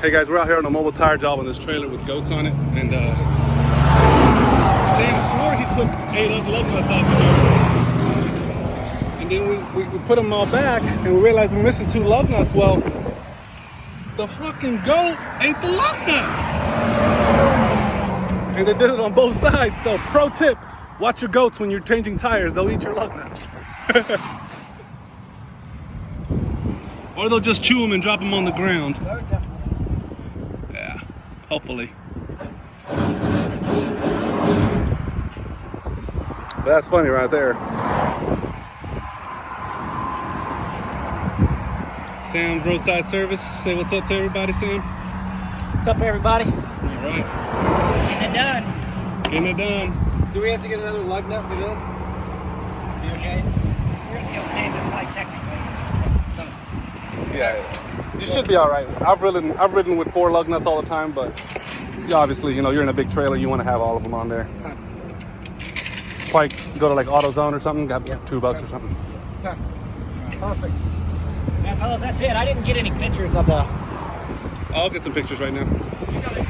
Hey guys, we're out here on a mobile tire job on this trailer with goats on it, and Sam swore he took 8 lug nuts off of here. And then we put them all back, and we realized we're missing 2 lug nuts. Well, the fucking goat ate the lug nut! And they did it on both sides, so pro tip, watch your goats when you're changing tires, they'll eat your lug nuts. Or they'll just chew them and drop them on the ground. Yeah, hopefully. That's funny right there. Sam's Roadside Service. Say what's up to everybody, Sam. What's up, everybody? All right. Getting it done. Getting it done. Do we have to get another lug nut for this? You okay? We're gonna be okay, but like technically. Yeah, you should be all right. I've ridden with 4 lug nuts all the time, but obviously, you're in a big trailer. You want to have all of them on there. Probably go to like AutoZone or something. Got $2 or something. Perfect. Yeah, fellas, that's it. I didn't get any pictures of the. I'll get some pictures right now. You gotta